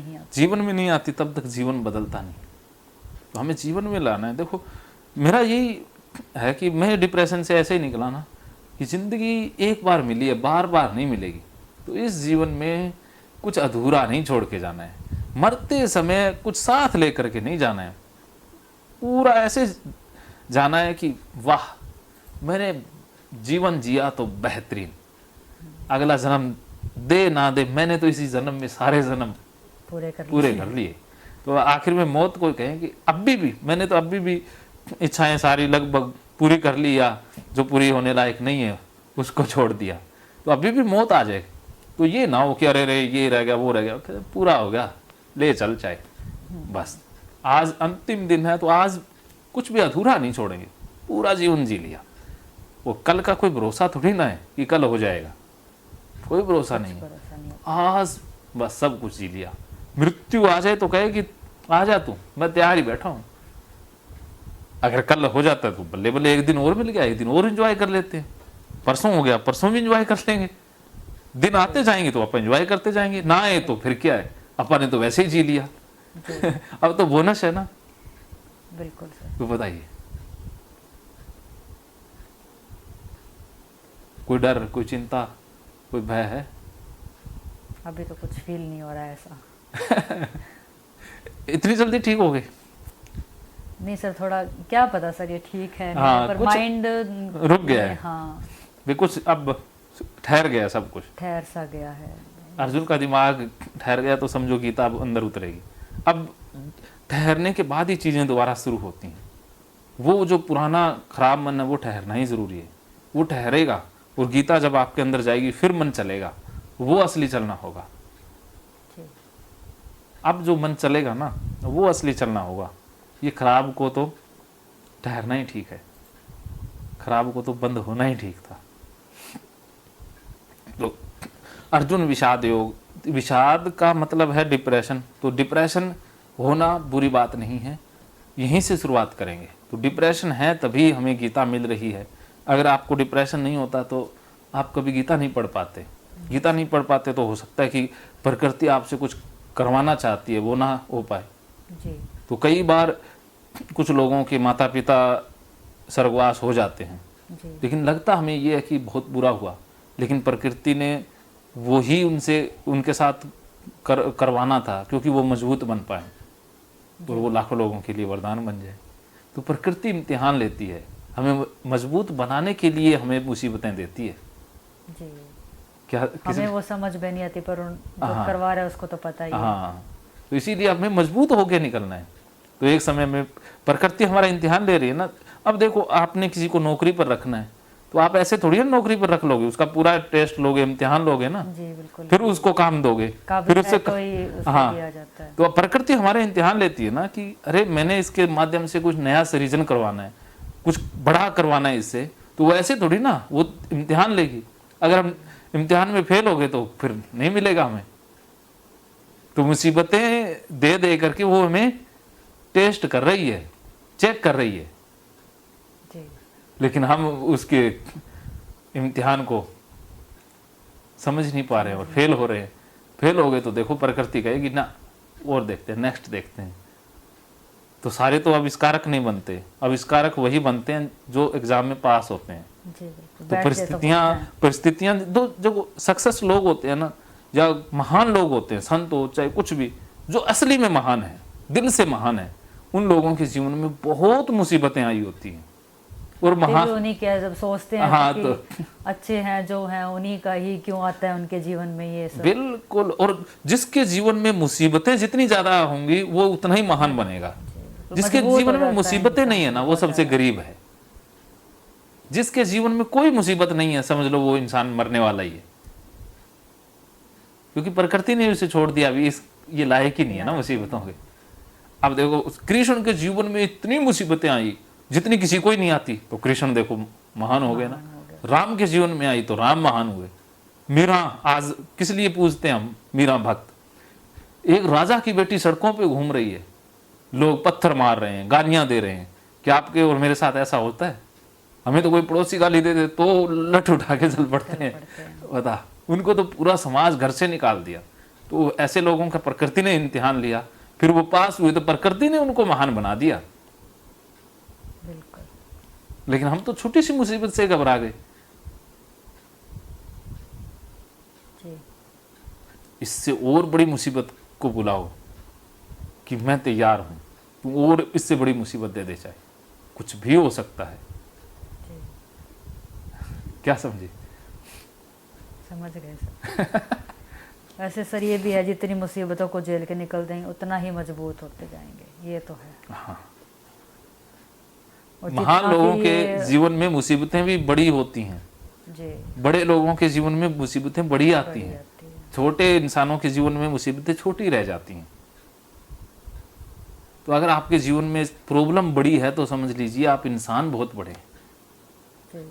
नहीं आती। जीवन में नहीं आती तब तक जीवन बदलता नहीं। तो हमें जीवन में लाना है। देखो मेरा यही है कि मैं डिप्रेशन से ऐसे ही निकला ना कि ज़िंदगी एक बार मिली है, बार बार नहीं मिलेगी। तो इस जीवन में कुछ अधूरा नहीं छोड़ के जाना है। मरते समय कुछ साथ लेकर के नहीं जाना है। पूरा ऐसे जाना है कि वाह मैंने जीवन जिया तो बेहतरीन, अगला जन्म दे ना दे मैंने तो इसी जन्म में सारे जन्म पूरे कर लिए। तो आखिर में मौत को कहें कि अभी भी मैंने तो अभी भी इच्छाएं सारी लगभग पूरी कर ली, या जो पूरी होने लायक नहीं है उसको छोड़ दिया। तो अभी भी मौत आ जाए तो ये ना हो कि अरे रे ये रह गया वो रह गया, पूरा हो गया ले चल चाहे। बस आज अंतिम दिन है तो आज कुछ भी अधूरा नहीं छोड़ेंगे, पूरा जीवन जी लिया। वो कल का कोई भरोसा थोड़ी ना है कि कल हो जाएगा, कोई भरोसा नहीं है। आज बस सब कुछ जी लिया। मृत्यु आ जाए तो कहे कि आ जा तू, मैं तैयार ही बैठा हूं। अगर कल हो जाता है तो बल्ले बल्ले एक दिन और मिल गया, एक दिन और एंजॉय कर लेते हैं। परसों हो गया, परसों भी एंजॉय कर लेंगे। दिन आते जाएंगे तो अपन एंजॉय करते जाएंगे, ना आए तो फिर क्या है, अपन ने तो वैसे ही जी लिया। अब तो बोनस है ना। बिल्कुल सर। तो बताइए, कोई डर, कोई चिंता, कोई भय है? अभी तो कुछ फील नहीं हो रहा है ऐसा। इतनी जल्दी ठीक हो गए? नहीं सर, थोड़ा क्या पता सर ये ठीक है नहीं, हाँ, पर कुछ माइंड रुक गया है। हाँ भी कुछ अब ठहर गया, सब कुछ ठहर सा गया है। अर्जुन का दिमाग ठहर गया तो समझो गीता अब अंदर उतरेगी। अब ठहरने के बाद ही चीजें दोबारा शुरू होती हैं। वो जो पुराना खराब मन है वो ठहरना ही जरूरी है, वो ठहरेगा। और गीता जब आपके अंदर जाएगी फिर मन चलेगा, वो असली चलना होगा। अब जो मन चलेगा ना वो असली चलना होगा। ये खराब को तो ठहरना ही ठीक है, खराब को तो बंद होना ही ठीक था। तो अर्जुन विषाद योग, विषाद का मतलब है डिप्रेशन। तो डिप्रेशन होना बुरी बात नहीं है, यहीं से शुरुआत करेंगे। तो डिप्रेशन है तभी हमें गीता मिल रही है। अगर आपको डिप्रेशन नहीं होता तो आप कभी गीता नहीं पढ़ पाते। गीता नहीं पढ़ पाते तो हो सकता है कि प्रकृति आपसे कुछ करवाना चाहती है, वो ना हो पाए जी। तो कई बार कुछ लोगों के माता पिता स्वर्गवास हो जाते हैं जी। लेकिन लगता हमें ये है कि बहुत बुरा हुआ, लेकिन प्रकृति ने वो ही उनके साथ करवाना था क्योंकि वो मजबूत बन पाए और वो लाखों लोगों के लिए वरदान बन जाए। तो प्रकृति इम्तिहान लेती है, हमें मजबूत बनाने के लिए हमें मुसीबतें देती है। जी। क्या हमें वो समझ में नहीं आती, पर जो करवा रहा है उसको तो पता ही है। हाँ, तो इसीलिए हमें मजबूत होके निकलना है। तो एक समय में प्रकृति हमारा इम्तिहान ले रही है ना। अब देखो, आपने किसी को नौकरी पर रखना है तो आप ऐसे थोड़ी ना नौकरी पर रख लोगे, उसका पूरा टेस्ट लोगे, इम्तिहान लोगे ना। जी बिल्कुल। फिर उसको काम दोगे, फिर उससे हाँ दिया जाता है। तो प्रकृति हमारे इम्तिहान लेती है ना कि अरे मैंने इसके माध्यम से कुछ नया सृजन करवाना है, कुछ बड़ा करवाना है इससे। तो वो ऐसे थोड़ी ना वो इम्तिहान लेगी। अगर हम इम्तिहान में फेल हो गए तो फिर नहीं मिलेगा हमें। तो मुसीबतें दे दे करके वो हमें टेस्ट कर रही है, चेक कर रही है जी। लेकिन हम उसके इम्तिहान को समझ नहीं पा रहे हैं और फेल हो रहे हैं। फेल हो गए तो देखो प्रकृति कहेगी ना और देखते हैं, नेक्स्ट देखते हैं। तो सारे तो आविष्कारक नहीं बनते, आविष्कारक वही बनते हैं जो एग्जाम में पास होते हैं। जी, तो परिस्थितियां जो सक्सेस लोग होते हैं ना, या महान लोग होते हैं, संत हो चाहे कुछ भी, जो असली में महान है, दिल से महान है, उन लोगों के जीवन में बहुत मुसीबतें आई होती हैं। और महान उन्हीं के जब सोचते हैं हाँ, कि तो अच्छे हैं जो हैं, उन्हीं का ही क्यों आता है उनके जीवन में ये सब। बिल्कुल। और जिसके जीवन में मुसीबतें जितनी ज्यादा होंगी वो उतना ही महान बनेगा। जिसके जीवन में मुसीबतें नहीं है ना वो सबसे गरीब है। जिसके जीवन में कोई मुसीबत नहीं है समझ लो वो इंसान मरने वाला ही है, क्योंकि प्रकृति ने उसे छोड़ दिया, अभी ये लायक ही नहीं है ना मुसीबतों के। अब देखो कृष्ण के जीवन में इतनी मुसीबतें आई जितनी किसी को ही नहीं आती, तो कृष्ण देखो महान हो गए ना। राम के जीवन में आई तो राम महान हुए। मीरा आज किस लिए पूजते हैं हम, मीरा भक्त। एक राजा की बेटी सड़कों पे घूम रही है, लोग पत्थर मार रहे हैं, गालियां दे रहे हैं। क्या आपके और मेरे साथ ऐसा होता है? हमें तो कोई पड़ोसी गाली दे दे तो लठ उठा के चल पड़ते हैं। बता, उनको तो पूरा समाज घर से निकाल दिया। तो ऐसे लोगों का प्रकृति ने इम्तिहान लिया, फिर वो पास हुए तो प्रकृति ने उनको महान बना दिया। बिल्कुल। लेकिन हम तो छोटी सी मुसीबत से घबरा गए। जी। इससे और बड़ी मुसीबत को बुलाओ कि मैं तैयार हूं, तू और इससे बड़ी मुसीबत दे दे, चाहे कुछ भी हो सकता है। जी। क्या समझे? समझ गए सर। वैसे सर ये भी है, जितनी मुसीबतों को झेल के निकल देंगे उतना ही मजबूत होते जाएंगे, ये तो है। हाँ। और महान जितना लोगों फिर के ये- जीवन में मुसीबतें भी बड़ी होती हैं, जी, बड़े लोगों के जीवन में मुसीबतें बड़ी आती बड़ी हैं, आती है। छोटे इंसानों के जीवन में मुसीबतें छोटी रह जाती हैं। तो अगर आपके जीवन में प्रॉब्लम बड़ी है तो समझ लीजिए आप इंसान बहुत बड़े हैं। जी।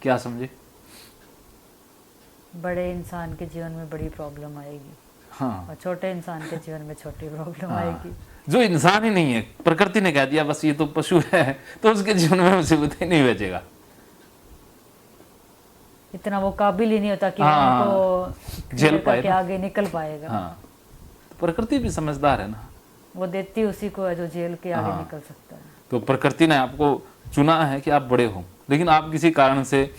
क्या समझे? बड़े इंसान के जीवन में बड़ी प्रॉब्लम आएगी हाँ, और छोटे इंसान के जीवन में छोटी प्रॉब्लम हाँ। आएगी। जो इंसान ही नहीं है, प्रकृति ने कह दिया बस ये तो पशु है, तो उसके जीवन में मुसीबतें नहीं बचेगा। इतना वो काबिल ही नहीं होता कि हाँ, उनको झेल clear पाए करके ना। आगे निकल पाएगा। हाँ, तो प्रकृति भी समझदार है ना। वो देती उसी को है जो जेल के आगे हाँ। निकल सकता है। तो प्रकृति ने आपको चुना है कि आप बड़े हो, लेकिन आप किसी कारण से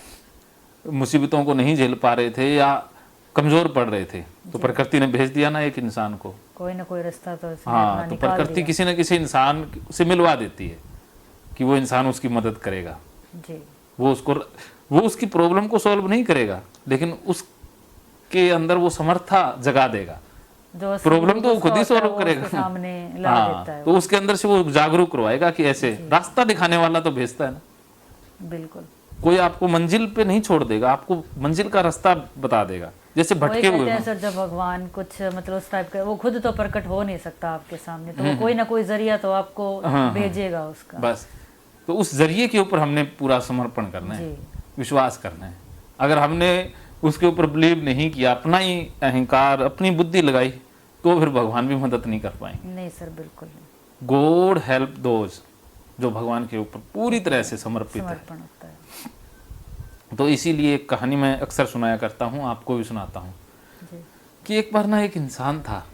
मुसीबतों को नहीं झेल पा रहे थे या कमजोर पड़ रहे थे, तो प्रकृति ने भेज दिया ना एक इंसान को। कोई ना कोई रास्ता तो उसने हाँ, अपना तो निकाल प्रकृति दिया। किसी न किसी इंसान से मिलवा देती है कि वो इंसान उसकी मदद करेगा। जी। वो उसकी प्रॉब्लम को सॉल्व नहीं करेगा, लेकिन उसके अंदर वो समर्था जगा देगा। जो असली प्रॉब्लम तो वो खुद ही गुस्सा होता है, सॉल्व वो करेगा। उसके सामने ला देता है हाँ, तो उसके अंदर से वो जागरूक करवाएगा कि ऐसे रास्ता दिखाने वाला तो भेजता है ना। बिल्कुल। कोई आपको मंजिल पे नहीं छोड़ देगा, आपको मंजिल का रास्ता बता देगा। जैसे वही भटके कहते हुए हैं हैं। सर, जब भगवान कुछ मतलब उस टाइप का, वो खुद तो प्रकट हो नहीं सकता आपके सामने, तो वो कोई ना कोई जरिया तो आपको हाँ। भेजेगा उसका। बस, तो उस जरिए के ऊपर हमने पूरा समर्पण करना है, जी। विश्वास करना है। अगर हमने उसके ऊपर बिलीव नहीं किया, अपना ही अहंकार, अपनी बुद्धि लगाई, तो फिर भगवान भी मदद नहीं कर पाएंगे। नहीं सर, बिल्कुल नहीं। गॉड हेल्प दोज जो भगवान के ऊपर पूरी तरह से समर्पित है। समर्पण होता है। तो इसीलिए एक कहानी मैं अक्सर सुनाया करता हूँ, आपको भी सुनाता हूँ जी। कि एक बार ना एक इंसान था,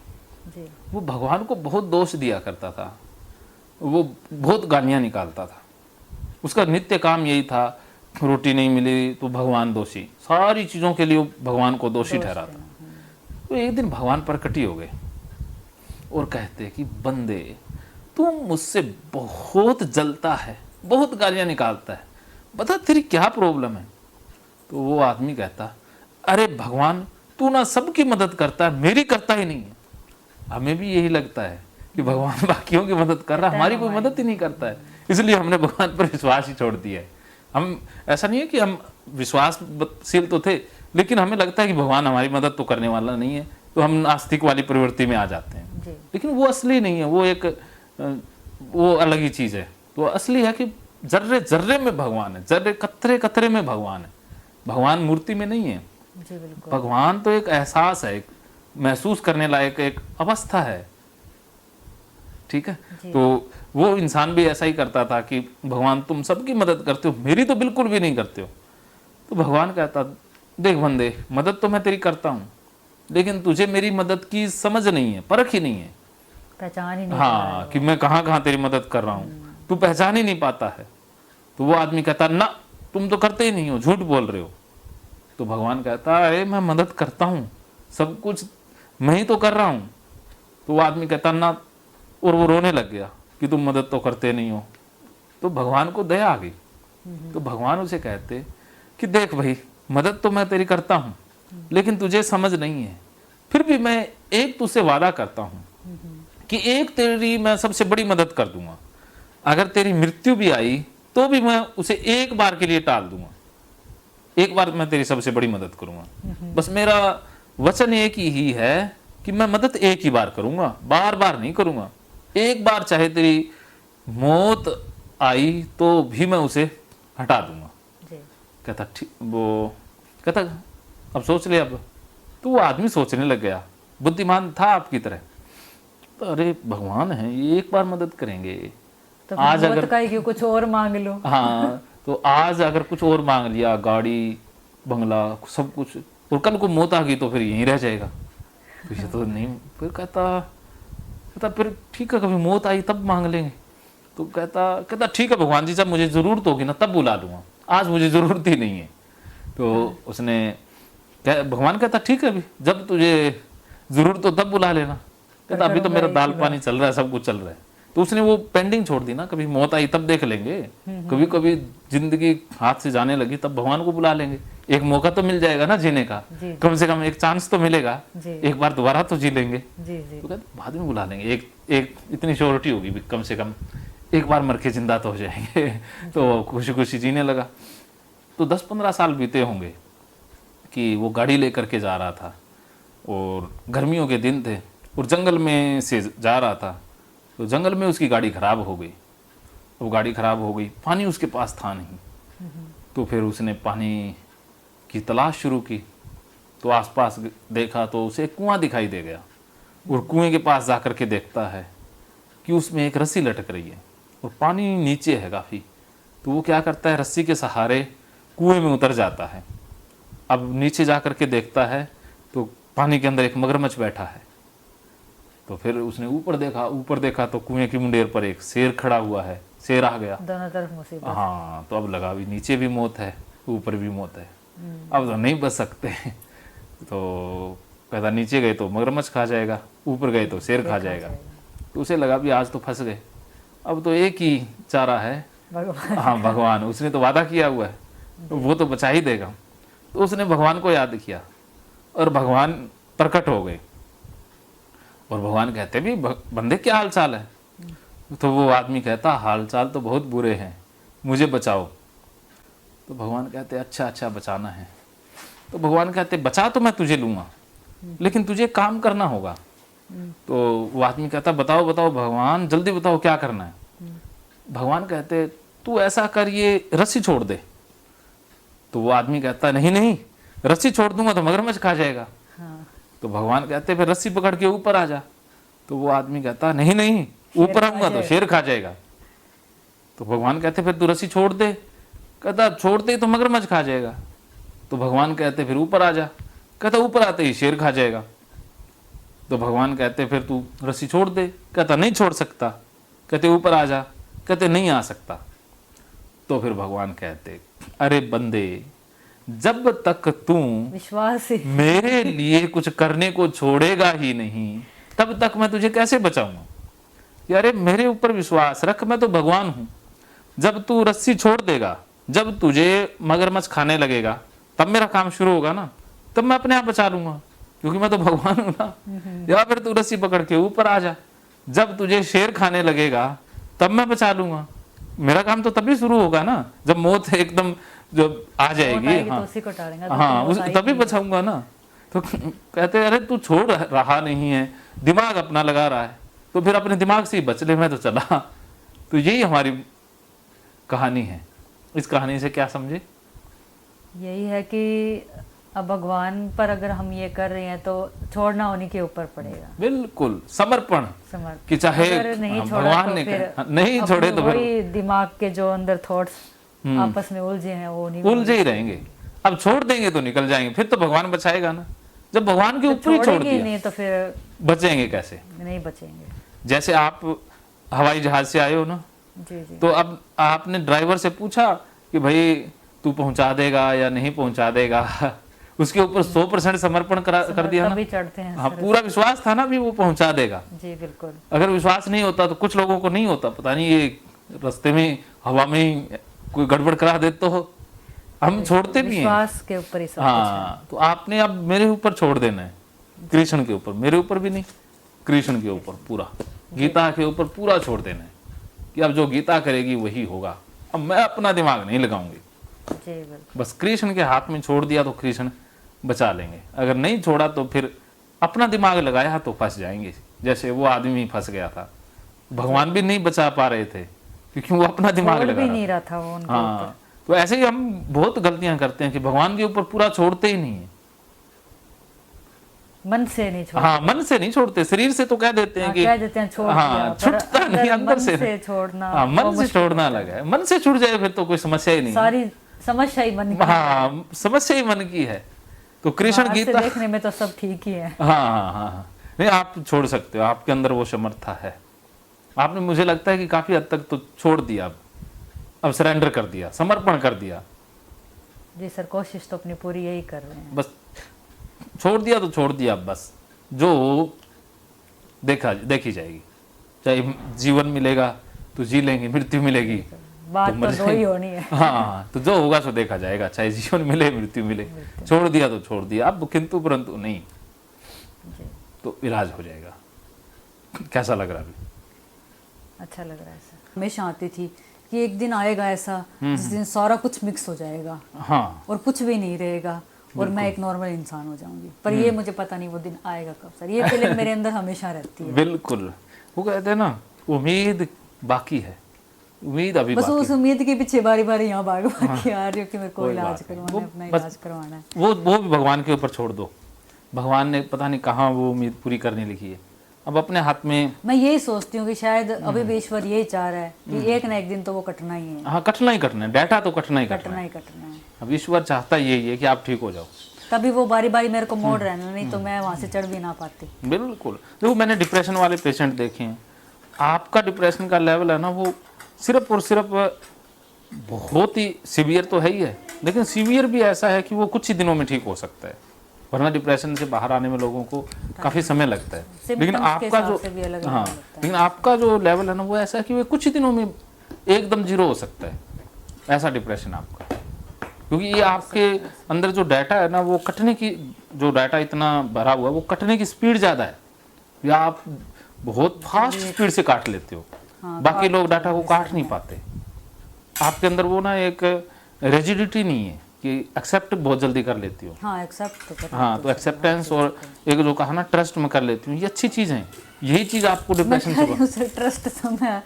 जी। वो भगवान को बहुत दोष दिया करता था, वो बहुत गालियाँ निकालता था। उसका नित्य काम यही था, रोटी नहीं मिली तो भगवान दोषी, सारी चीज़ों के लिए वो भगवान को दोषी ठहराता। तो एक दिन भगवान प्रकट हो गए और कहते कि बंदे, तू मुझसे बहुत जलता है, बहुत गालियाँ निकालता है, बता तेरी क्या प्रॉब्लम है। तो वो आदमी कहता, अरे भगवान, तू ना सबकी मदद करता है, मेरी करता ही नहीं है। हमें भी यही लगता है कि भगवान बाकियों की मदद कर रहा है, हमारी कोई मदद ही नहीं करता है, इसलिए हमने भगवान पर विश्वास ही छोड़ दिया है। हम, ऐसा नहीं है कि हम विश्वासशील तो थे, लेकिन हमें लगता है कि भगवान हमारी मदद तो करने वाला नहीं है, तो हम नास्तिक वाली प्रवृत्ति में आ जाते हैं। जी। लेकिन वो असली नहीं है, वो एक वो अलग ही चीज़ है। तो असली है कि जर्रे जर्रे में भगवान है, जर्रे कतरे कतरे में भगवान है। भगवान मूर्ति में नहीं है। जी, बिल्कुल। भगवान तो एक एहसास है, एक महसूस करने लायक एक अवस्था है। ठीक है, तो वो इंसान भी ऐसा ही करता था कि भगवान तुम सबकी मदद करते हो, मेरी तो बिल्कुल भी नहीं करते हो। तो भगवान कहता, देख बंदे, मदद तो मैं तेरी करता हूँ, लेकिन तुझे मेरी मदद की समझ नहीं है, परख ही नहीं है। पहचान ही नहीं। हाँ, कि मैं कहाँ कहाँ तेरी मदद कर रहा हूँ, तू पहचान ही नहीं पाता है। तो वो आदमी कहता, ना तुम तो करते ही नहीं हो, झूठ बोल रहे हो। तो भगवान कहता, अरे मैं मदद करता हूँ, सब कुछ मैं ही तो कर रहा हूँ। तो वो आदमी कहता, ना, और वो रोने लग गया कि तुम मदद तो करते नहीं हो। तो भगवान को दया आ गई। तो भगवान उसे कहते कि देख भाई, मदद तो मैं तेरी करता हूँ, लेकिन तुझे समझ नहीं है। फिर भी मैं एक तुझसे वादा करता हूँ कि एक तेरी मैं सबसे बड़ी मदद कर दूंगा। अगर तेरी मृत्यु भी आई तो भी मैं उसे एक बार के लिए टाल दूंगा, एक बार मैं तेरी सबसे बड़ी मदद करूंगा। बस मेरा वचन एक ही है कि मैं मदद एक ही बार करूंगा, बार बार नहीं करूंगा। एक बार चाहे तेरी मौत आई तो भी मैं उसे हटा दूंगा। जी। कहता ठीक, वो कहता अब सोच ले अब। तो वो आदमी सोचने लग गया, बुद्धिमान था आपकी तरह। तो अरे भगवान है, ये एक बार मदद करेंगे, तो आज फिर अगर का ही क्यों, कुछ और मांग लो। हाँ, तो आज अगर कुछ और मांग लिया, गाड़ी बंगला सब कुछ, और कल को मौत आ गई तो फिर यहीं रह जाएगा। तो ये तो नहीं। फिर कहता फिर ठीक है, कभी मौत आई तब मांग लेंगे। तो कहता ठीक है भगवान जी, जब मुझे ज़रूरत होगी ना तब बुला लूँगा, आज मुझे ज़रूरत ही नहीं है। तो उसने भगवान कहता ठीक है, अभी जब तुझे ज़रूरत हो तब बुला लेना। कहता अभी तो मेरा दाल पानी चल रहा है, सब कुछ चल रहा है। तो उसने वो पेंडिंग छोड़ दी ना, कभी मौत आई तब देख लेंगे, कभी कभी जिंदगी हाथ से जाने लगी तब भगवान को बुला लेंगे। एक मौका तो मिल जाएगा ना जीने का, कम से कम एक चांस तो मिलेगा, एक बार दोबारा तो जी लेंगे। तो कहते बाद में बुला लेंगे, एक इतनी श्योरिटी होगी भी कम से कम एक बार मर के जिंदा तो हो जाएंगे। तो खुशी खुशी जीने लगा। तो 10-15 साल बीते होंगे कि वो गाड़ी लेकर के जा रहा था और गर्मियों के दिन थे और जंगल में से जा रहा था। तो जंगल में उसकी गाड़ी खराब हो गई। वो गाड़ी खराब हो गई, पानी उसके पास था नहीं। तो फिर उसने पानी की तलाश शुरू की। तो आसपास देखा तो उसे एक कुआं दिखाई दे गया और कुएं के पास जाकर के देखता है कि उसमें एक रस्सी लटक रही है और पानी नीचे है काफ़ी। तो वो क्या करता है, रस्सी के सहारे कुएं में उतर जाता है। अब नीचे जा कर के देखता है तो पानी के अंदर एक मगरमच्छ बैठा है। तो फिर उसने ऊपर देखा तो कुएं की मुंडेर पर एक शेर खड़ा हुआ है। शेर आ गया, दोनों तरफ मुसीबत। हाँ, तो अब लगा भी नीचे भी मौत है ऊपर भी मौत है, अब तो नहीं बच सकते। तो कहता नीचे गए तो मगरमच्छ खा जाएगा, ऊपर गए तो शेर खा जाएगा। तो उसे लगा भी आज तो फंस गए, अब तो एक ही चारा है, हाँ भगवान। उसने तो वादा किया हुआ है, वो तो बचा ही देगा। तो उसने भगवान को याद किया और भगवान प्रकट हो गए और भगवान कहते भी बंदे क्या हाल चाल है। तो वो आदमी कहता हाल चाल तो बहुत बुरे हैं, मुझे बचाओ। तो भगवान कहते अच्छा बचाना है। तो भगवान कहते बचा तो मैं तुझे लूँगा, लेकिन तुझे काम करना होगा। तो वो आदमी कहता बताओ भगवान, जल्दी बताओ क्या करना है। भगवान कहते तू ऐसा कर, ये रस्सी छोड़ दे। तो वो आदमी कहता नहीं, रस्सी छोड़ दूंगा तो मगरमच्छ खा जाएगा। तो भगवान कहते फिर रस्सी पकड़ के ऊपर आ जा। तो वो आदमी कहता नहीं, ऊपर आऊंगा तो शेर खा जाएगा। तो भगवान कहते फिर तू रस्सी छोड़ दे। कहता छोड़ दे तो मगरमच्छ खा जाएगा। तो भगवान कहते फिर ऊपर आ जा। कहता ऊपर आते ही शेर खा जाएगा। तो भगवान कहते फिर तू रस्सी छोड़ दे। कहता नहीं छोड़ सकता। कहते ऊपर आ जा। कहते नहीं आ सकता। तो फिर भगवान कहते अरे बंदे, जब तक तू विश्वास ही मेरे लिए कुछ करने को छोड़ेगा ही नहीं, तब तक मैं तुझे कैसे बचाऊंगा। यारे मेरे ऊपर विश्वास रख, मैं तो भगवान हूं। जब तू रस्सी छोड़ देगा, जब तुझे मगरमच्छ खाने लगेगा, तब मेरा काम शुरू होगा ना, तब मैं अपने आप बचा लूंगा, क्योंकि मैं तो भगवान हूं ना। या फिर तू रस्सी पकड़ के ऊपर आ जा, जब तुझे शेर खाने लगेगा तब मैं बचा लूंगा। मेरा काम तो तभी शुरू होगा ना, जब मौत एकदम जब आ जाएगी, हाँ तो उसी को टालेंगे, हाँ तभी बचाऊंगा ना। तो कहते अरे तू छोड़ रहा नहीं है, दिमाग अपना लगा रहा है, तो फिर अपने दिमाग से ही बच ले, मैं तो चला। तो यही हमारी कहानी है। इस कहानी से क्या समझे? यही है कि अब भगवान पर अगर हम ये कर रहे हैं तो छोड़ना उन्हीं के ऊपर पड़ेगा। बिल्कुल समर्पण कि चाहे अगर नहीं छोड़ा भगवान तो ने फिर नहीं छोड़े तो फिर वही दिमाग के जो अंदर थॉट्स आपस में उलझे हैं वो नहीं उलझे ही रहेंगे। अब छोड़ देंगे तो निकल जाएंगे, फिर तो भगवान बचाएगा ना। जब भगवान के ऊपर ही छोड़ दिया नहीं तो फिर बचेंगे कैसे? नहीं बचेंगे। जैसे आप हवाई जहाज से आए हो ना, जी जी, तो अब आपने ड्राइवर से पूछा कि भाई तू पहुंचा देगा या नहीं पहुंचा देगा, उसके ऊपर 100% समर्पण कर दिया ना, चढ़ते हैं। हाँ पूरा विश्वास था ना भी वो पहुंचा देगा। जी बिल्कुल। अगर विश्वास नहीं होता तो कुछ लोगों को नहीं होता, पता नहीं ये रास्ते में हवा में ही कोई गड़बड़ करा दे तो हम छोड़ते भी हैं। विश्वास के ऊपर ही सब हाँ, तो आपने अब मेरे ऊपर छोड़ देना है, कृष्ण के ऊपर, मेरे ऊपर भी नहीं, कृष्ण के ऊपर पूरा, गीता के ऊपर पूरा छोड़ देना है कि अब जो गीता करेगी वही होगा। अब मैं अपना दिमाग नहीं लगाऊंगी, बस कृष्ण के हाथ में छोड़ दिया तो कृष्ण बचा लेंगे। अगर नहीं छोड़ा तो फिर अपना दिमाग लगाया तो फंस जाएंगे, जैसे वो आदमी फंस गया था। भगवान भी नहीं बचा पा रहे थे क्योंकि वो अपना दिमाग लगा नहीं रहा था वो उनके ऊपर। तो ऐसे ही हम बहुत गलतियां करते हैं कि भगवान के ऊपर पूरा छोड़ते ही नहीं है, मन से नहीं छोड़ते। हाँ मन से नहीं छोड़ते, शरीर से तो कह देते हैं कि कह देते हैं छोड़ हाँ छूटता नहीं, अंदर से छोड़ना, हाँ मन से छोड़ना अलग है। मन से छूट जाए फिर तो कोई समस्या ही नहीं, सारी समस्या ही मन की, हाँ समस्या ही मन की है। तो कृष्ण बाहर से गीता, देखने में तो सब ठीक ही है। हाँ हाँ हाँ हाँ, नहीं आप छोड़ सकते हो, आपके अंदर वो समर्था है। आपने मुझे लगता है कि काफी हद तक तो छोड़ दिया, अब सरेंडर कर दिया, समर्पण कर दिया। जी सर, कोशिश तो अपनी पूरी यही कर रहे हैं। बस छोड़ दिया तो छोड़ दिया, अब बस जो देखी जाएगी। चाहे जीवन मिलेगा तो जी लेंगे, मृत्यु मिलेगी बात तो मर तो दो ही होनी है। हाँ, तो जो होगा सो देखा जाएगा, चाहे जीवन मिले मृत्यु मिले। छोड़ दिया तो छोड़ दिया, अब किंतु परंतु नहीं, जी, तो इलाज हो जाएगा। कैसा लग रहा है अभी? अच्छा लग रहा है सर। हमेशा आती थी कि एक दिन आएगा ऐसा जिस दिन सारा कुछ मिक्स हो जाएगा हाँ और कुछ भी नहीं रहेगा और मैं एक नॉर्मल इंसान हो जाऊंगी, पर ये मुझे पता नहीं वो दिन आएगा कब सर। ये फीलिंग मेरे अंदर हमेशा रहती है। बिल्कुल, वो कहते हैं ना, उम्मीद बाकी है, उम्मीद अभी बस बाकी उस उम्मीद के पीछे बारी बारी यहाँ भाग भाग के आ रही हूँ कि मेरे को कोई इलाज बात नहीं। करवाना है, अपना बस- इलाज करवाना है। वो भी भगवान के ऊपर छोड़ दो। भगवान ने पता नहीं कहाँ वो उम्मीद पूरी करने लिखी है, अब अपने हाथ में। मैं यही सोचती हूँ कि शायद अभी भी ईश्वर यही चाह रहा है कि एक ना एक दिन तो वो कटना ही है, हाँ, कटना ही कटना है, डाटा तो कटना ही कटना कटना है। ही कटना है। अब ईश्वर चाहता यही है कि आप ठीक हो जाओ। तभी वो बारी बारी मेरे को मोड़ रहे हैं, नहीं तो मैं वहां से चढ़ भी ना पाती। बिल्कुल, देखो मैंने डिप्रेशन वाले पेशेंट देखे हैं, आपका डिप्रेशन का लेवल है ना वो सिर्फ और सिर्फ बहुत ही सीवियर तो है ही है, लेकिन सीवियर भी ऐसा है कि वो कुछ ही दिनों में ठीक हो सकता है, वरना डिप्रेशन से बाहर आने में लोगों को काफ़ी समय लगता है। लेकिन Symptoms के आपका हिसाब जो से भी अलग-अलग हाँ, लगता है। लेकिन आपका जो लेवल है ना वो ऐसा है कि वो कुछ ही दिनों में एकदम जीरो हो सकता है, ऐसा डिप्रेशन आपका। क्योंकि ये आपके अंदर जो डाटा है ना, वो कटने की, जो डाटा इतना भरा हुआ है वो कटने की स्पीड ज़्यादा है, या आप बहुत फास्ट स्पीड से काट लेते हो। हाँ, बाकी लोग डाटा को काट नहीं पाते। आपके अंदर वो ना एक रेजिडिटी नहीं है कि एक्सेप्ट बहुत जल्दी कर लेती हो। हाँ, एक्सेप्ट तो करती हाँ, तो एक्सेप्टेंस और एक जो कहा ना ट्रस्ट में कर लेती हूँ, ये अच्छी चीज़ है। यही चीज़ आपको डिप्रेशन से ट्रस्ट तो मैं,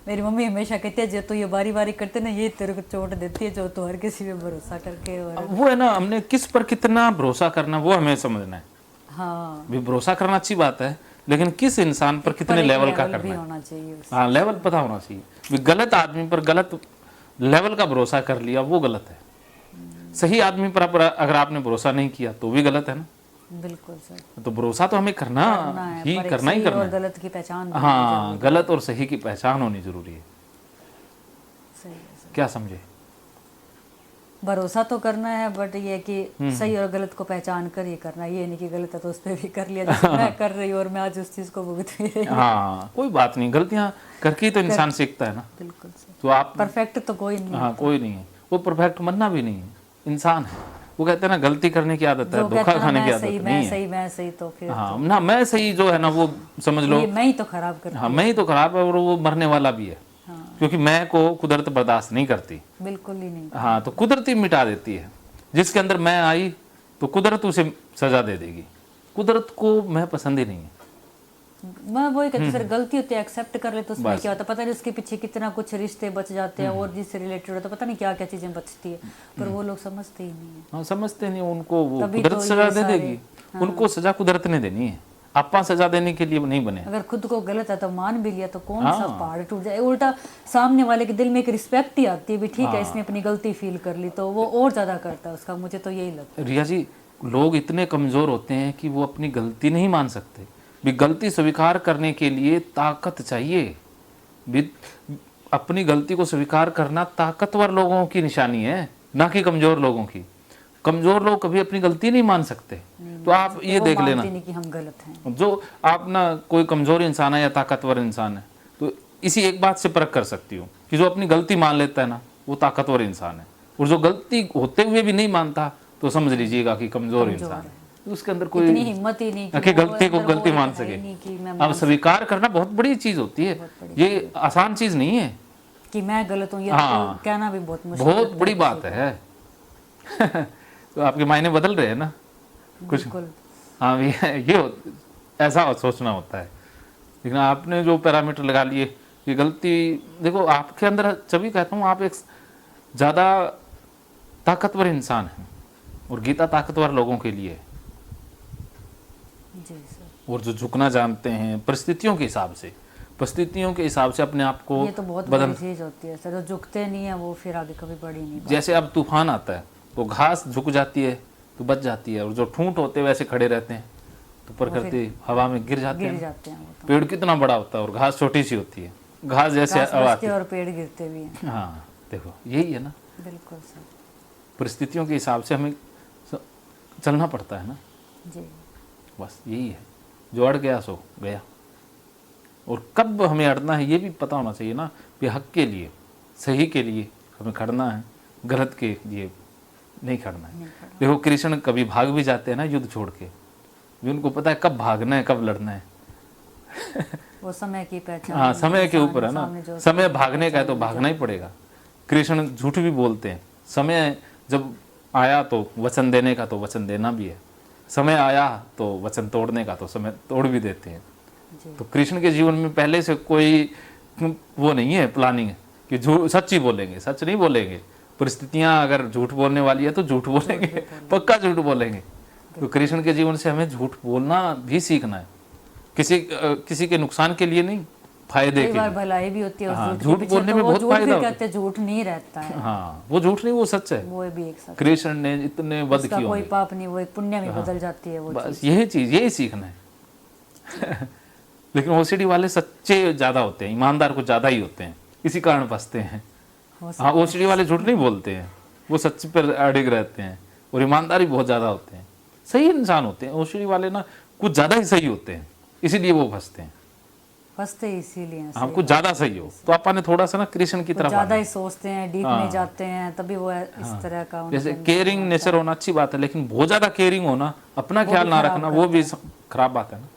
मेरी मम्मी हमेशा कहती है जो तू ये बारी बारी करते ना ये तेरे को चोट देती है, जो तू हर किसी पे भरोसा करके। और वो है ना, हमने किस पर कितना भरोसा करना वो हमें समझना है। हाँ, भी भरोसा करना अच्छी बात है, लेकिन किस इंसान पर कितने एक लेवल का भी करना है। होना चाहिए उससे। हाँ, लेवल पता होना चाहिए। भी गलत आदमी पर गलत लेवल का भरोसा कर लिया वो गलत है। सही आदमी पर अगर आपने भरोसा नहीं किया तो भी गलत है ना। बिल्कुल सर, तो भरोसा तो हमें करना है, ही पर एक करना ही सही करना और है। गलत की पहचान भी हाँ, गलत और सही की पहचान होनी जरूरी है। सही है सर। क्या समझे? भरोसा तो करना है, बट ये कि सही और गलत को पहचान कर ही करना है। ये नहीं कि गलत है तो उस पर भी कर लिया, जैसे मैं कर रही हूँ और मैं आज उस चीज़ को भुगत भी रही हूँ। हाँ, कोई बात नहीं, गलतियां करके ही तो इंसान सीखता है ना। बिल्कुल सर, तो आप परफेक्ट तो कोई नहीं। हाँ, कोई नहीं है, वो परफेक्ट बनना भी नहीं है, इंसान है। वो कहते हैं ना, गलती करने की आदत है, जो धोखा कहता है खाने की मैं आदत सही, नहीं मैं है। सही, मैं सही, तो फिर हाँ ना, मैं सही जो है ना वो समझ लो, ये मैं ही तो खराब करती हाँ मैं ही तो खराब है, और वो मरने वाला भी है। हाँ। क्योंकि मैं को कुदरत बर्दाश्त नहीं करती। बिल्कुल ही नहीं। हाँ, तो कुदरत ही मिटा देती है। जिसके अंदर मैं आई तो कुदरत उसे सजा दे देगी। कुदरत को मैं पसंद ही नहीं है। मैं वही कहती सर, गलती होती है एक्सेप्ट कर ले तो उसमें क्या होता है, पता नहीं उसके पीछे कितना कुछ रिश्ते बच जाते हैं और जिससे रिलेटेड होता है, पता नहीं क्या क्या चीजें बचती है, पर वो लोग समझते ही नहीं है। हाँ, समझते नहीं, उनको वो तभी कुदरत तो सजा ये दे सारे- देगी। उनको सजा कुदरत ने देनी है, आपा सजा देने के लिए नहीं बने। अगर खुद को गलत है तो मान भी लिया तो कौन सा पहाड़ टूट जाए। उल्टा सामने वाले के दिल में एक रिस्पेक्ट ही आती है, भी ठीक है इसने अपनी गलती फील कर ली तो वो और ज्यादा करता है उसका। मुझे तो यही लगता रिया जी, लोग इतने कमजोर होते हैं कि वो अपनी गलती नहीं मान सकते। भी गलती स्वीकार करने के लिए ताकत चाहिए। भी अपनी गलती को स्वीकार करना ताकतवर लोगों की निशानी है, ना कि कमजोर लोगों की। कमजोर लोग कभी अपनी गलती नहीं मान सकते। तो आप है। ये वो देख मानते लेना, नहीं कि हम गलत हैं। जो आप ना कोई कमजोर इंसान है या ताकतवर इंसान है, तो इसी एक बात से परख कर सकती हूँ कि जो अपनी गलती मान लेता है ना वो ताकतवर इंसान है, और जो गलती होते हुए भी नहीं मानता तो समझ लीजिएगा कि कमजोर इंसान है। तो उसके अंदर कोई इतनी हिम्मत ही नहीं कि गलती को अंदर वो गलती एक मान है सके। ही नहीं कि मैं अब स्वीकार करना बहुत बड़ी चीज होती है, ये आसान चीज नहीं है, कि मैं गलत हूँ, ये हाँ। तो कहना भी बहुत मुश्किल बहुत बड़ी बात है। तो आपके मायने बदल रहे हैं ना कुछ। बिल्कुल। हाँ, ऐसा सोचना होता है। लेकिन आपने जो पैरामीटर लगा लिए कि गलती, देखो आपके अंदर, तभी कहता हूँ आप एक ज़्यादा ताकतवर इंसान हैं, और गीता ताकतवर लोगों के लिए है। जी सर, और जो झुकना जानते हैं परिस्थितियों के हिसाब से, परिस्थितियों के हिसाब से अपने आप को ये तो बहुत बदल। बड़ी चीज होती है सर, जो झुकते नहीं है वो फिर आगे कभी बढ़ी नहीं। जैसे अब तूफान आता है तो घास झुक जाती है तो बच जाती है। और जो ठूंठ होते हैं वैसे खड़े रहते हैं तो प्रकृति हवा में गिर जाते गिर हैं। जाते हैं वो तो। पेड़ कितना बड़ा होता है और घास छोटी सी होती है, घास जैसे घास हवा बचते और पेड़ गिरते भी हैं। हाँ देखो यही है ना, बिल्कुल सर। परिस्थितियों के हिसाब से हमें चलना पड़ता है ना, जी बस यही है। जो अड़ गया सो गया। और कब हमें अड़ना है ये भी पता होना चाहिए ना, कि हक के लिए, सही के लिए हमें खड़ना है, गलत के लिए नहीं खड़ना है। देखो कृष्ण कभी भाग भी जाते हैं ना युद्ध छोड़ के, भी उनको पता है कब भागना है कब लड़ना है। वो समय की पहचान। हाँ समय के ऊपर है सामने ना, जो समय भागने का है तो भागना ही पड़ेगा। कृष्ण झूठ भी बोलते हैं, समय जब आया तो वचन देने का तो वचन देना भी है, समय आया तो वचन तोड़ने का तो समय तोड़ भी देते हैं। जी। तो कृष्ण के जीवन में पहले से कोई वो नहीं है प्लानिंग कि सच ही बोलेंगे, सच नहीं बोलेंगे। परिस्थितियां अगर झूठ बोलने वाली है तो झूठ बोलेंगे, पक्का झूठ बोलेंगे। तो कृष्ण के जीवन से हमें झूठ बोलना भी सीखना है, किसी के नुकसान के लिए नहीं, फायदे कई के बार लिए। भलाई भी होती है हाँ, उस झूठ झूठ बोलने में बहुत फायदा होता है। कहते झूठ नहीं रहता है। हाँ वो झूठ नहीं, वो सच है। वो भी एक सच, कृष्ण ने इतने वध उसका किए कोई होंगे। पाप नहीं, वो एक पुण्य में बदल जाती है वो बस चीज। यही चीज, यही सीखना है। लेकिन ओसीडी वाले सच्चे ज्यादा होते हैं, ईमानदार कुछ ज्यादा ही होते हैं, इसी कारण फंसते हैं। हाँ ओसीडी वाले झूठ नहीं बोलते हैं, वो सच पर अड़िग रहते हैं और ईमानदार भी बहुत ज्यादा होते हैं, सही इंसान होते हैं। ओसीडी वाले ना कुछ ज्यादा ही सही होते हैं, इसीलिए वो फंसते हैं। फंसते इसीलिए हैं, हाँ सही कुछ ज्यादा सही हो तो अपन ने थोड़ा सा ना कृष्ण की कुछ तरफ ज्यादा आना ही सोचते हैं, डीप में जाते हैं, तभी वो इस तरह का उनके जैसे अंदर केयरिंग नेचर होना अच्छी बात है, लेकिन बहुत ज्यादा केयरिंग होना, अपना ख्याल ना रखना, वो भी खराब बात है ना।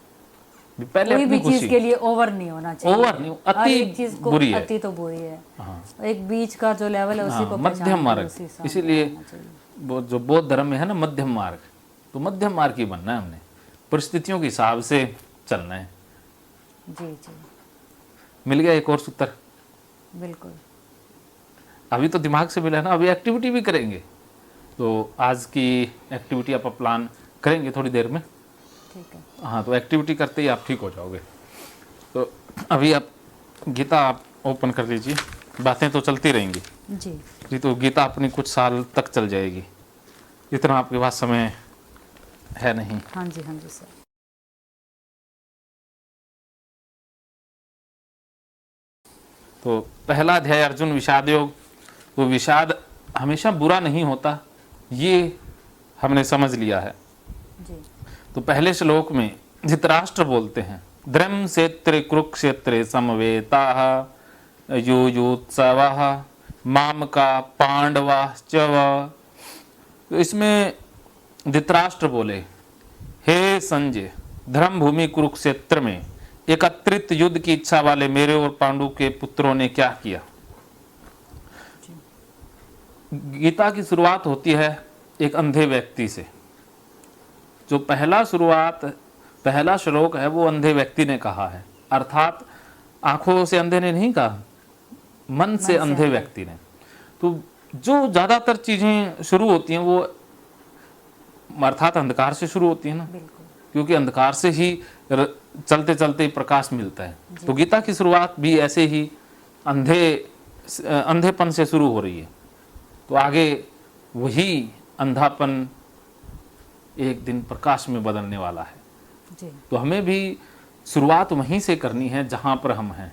पहले कोई अपनी भी चीज खुशी, के लिए ओवर नहीं होना चाहिए। ओवर नहीं, हर अति एक चीज को बुरी है। अति तो बुरी है। हाँ एक बीच का जो लेवल है उसी को मध्यम पहचान के मार्ग, उसी हिसाब से इसीलिए रहना चाहिए। वो जो बौद्ध धर्म में है ना मध्यम मार्ग, तो मध्यम मार्ग ही बनना है हमने, परिस्थितियों के हिसाब से चलना है। जी जी मिल गया एक और सूत्र, बिल्कुल। अभी तो दिमाग से मिला है ना, अभी एक्टिविटी भी करेंगे। तो आज की एक्टिविटी आप प्लान करेंगे थोड़ी देर में। ठीक है। हाँ तो एक्टिविटी करते ही आप ठीक हो जाओगे। तो अभी आप गीता आप ओपन कर लीजिए, बातें तो चलती रहेंगी जी जी। तो गीता अपनी कुछ साल तक चल जाएगी, इतना आपके पास समय है नहीं। हाँ जी सर। तो पहला अध्याय अर्जुन विषाद योग, तो विषाद हमेशा बुरा नहीं होता, ये हमने समझ लिया है। जी तो पहले श्लोक में धृतराष्ट्र बोलते हैं, द्रम क्षेत्र कुरुक्षेत्र समवेताः युयुत्सवः मामका पांडवाश्चव। तो इसमें धृतराष्ट्र बोले, हे संजय, धर्म भूमि कुरुक्षेत्र में एकत्रित युद्ध की इच्छा वाले मेरे और पांडु के पुत्रों ने क्या किया। गीता की शुरुआत होती है एक अंधे व्यक्ति से। जो पहला श्लोक है वो अंधे व्यक्ति ने कहा है, अर्थात आंखों से अंधे ने नहीं कहा, मन से अंधे व्यक्ति ने। तो जो ज्यादातर चीजें शुरू होती हैं वो अर्थात अंधकार से शुरू होती है ना, क्योंकि अंधकार से ही चलते चलते प्रकाश मिलता है। तो गीता की शुरुआत भी ऐसे ही अंधेपन से शुरू हो रही है। तो आगे वही अंधापन एक दिन प्रकाश में बदलने वाला है। जी तो हमें भी शुरुआत वहीं से करनी है जहां पर हम हैं।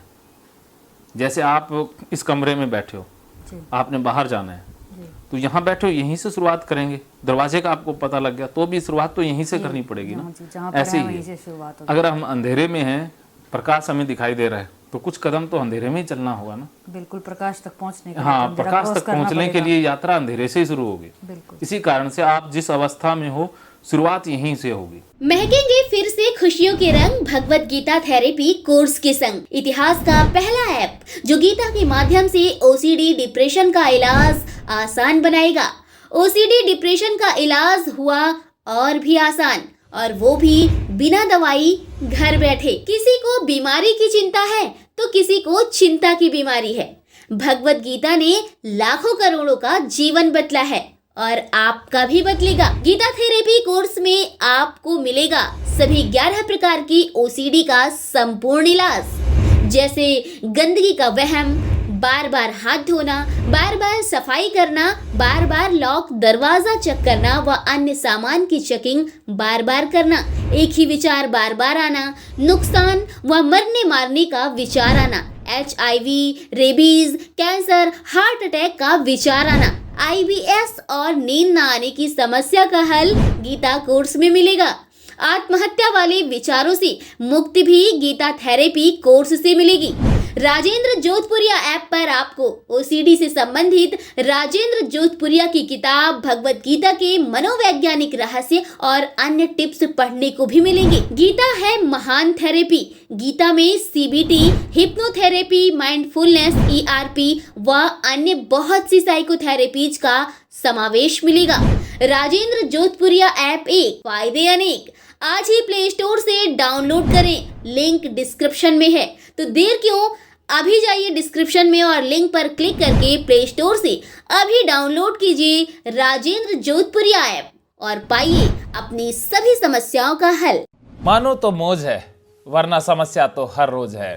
जैसे आप इस कमरे में बैठे हो, जी आपने बाहर जाना है, जी तो यहाँ बैठे हो, यहीं से शुरुआत करेंगे। दरवाजे का आपको पता लग गया तो भी शुरुआत तो यहीं से करनी पड़ेगी ना। जहाँ ऐसे ही वहीं है। से शुरुआत होगी। अगर हम अंधेरे में हैं, प्रकाश हमें दिखाई दे रहा है, तो कुछ कदम तो अंधेरे में ही चलना होगा ना। बिल्कुल, प्रकाश तक पहुँचने के हाँ, लिए तो प्रकाश क्रॉस तक करना पहुंचने के पड़ेगा। लिए यात्रा अंधेरे से ही शुरू होगी। बिल्कुल इसी कारण से आप जिस अवस्था में हो, शुरुआत यहीं से होगी। महकेंगे फिर से खुशियों के रंग भगवत गीता थेरेपी कोर्स के संग। इतिहास का पहला ऐप जो गीता के माध्यम से ओसीडी डिप्रेशन का इलाज आसान बनाएगा। ओसीडी डिप्रेशन का इलाज हुआ और भी आसान, और वो भी बिना दवाई, घर बैठे। किसी को बीमारी की चिंता है तो किसी को चिंता की बीमारी है। भगवत गीता ने लाखों करोड़ों का जीवन बदला है और आपका भी बदलेगा। गीता थेरेपी कोर्स में आपको मिलेगा सभी 11 प्रकार की ओसीडी का संपूर्ण इलाज, जैसे गंदगी का वहम, बार बार हाथ धोना, बार बार सफाई करना, बार बार लॉक दरवाजा चेक करना व अन्य सामान की चेकिंग बार बार करना, एक ही विचार बार बार आना, नुकसान व मरने मारने का विचार आना, HIV, rabies, cancer, heart attack का विचार आना, IBS और नींद न आने की समस्या का हल गीता कोर्स में मिलेगा। आत्महत्या वाले विचारों से मुक्ति भी गीता थेरेपी कोर्स से मिलेगी। राजेंद्र जोधपुरिया ऐप पर आपको OCD से संबंधित राजेंद्र जोधपुरिया की किताब भगवत गीता के मनोवैज्ञानिक रहस्य और अन्य टिप्स पढ़ने को भी मिलेंगे। गीता है महान थेरेपी। गीता में CBT, हिप्नोथेरेपी, माइंडफुलनेस, ERP व अन्य बहुत सी साइकोथेरेपीज का समावेश मिलेगा। राजेंद्र जोधपुरिया ऐप एक, फायदे अनेक। आज ही प्ले स्टोर से डाउनलोड करें, लिंक डिस्क्रिप्शन में है। तो देर क्यों, अभी जाइए डिस्क्रिप्शन में और लिंक पर क्लिक करके प्ले स्टोर से अभी डाउनलोड कीजिए राजेंद्र जोधपुरिया ऐप और पाइए अपनी सभी समस्याओं का हल। मानो तो मौज है, वरना समस्या तो हर रोज है।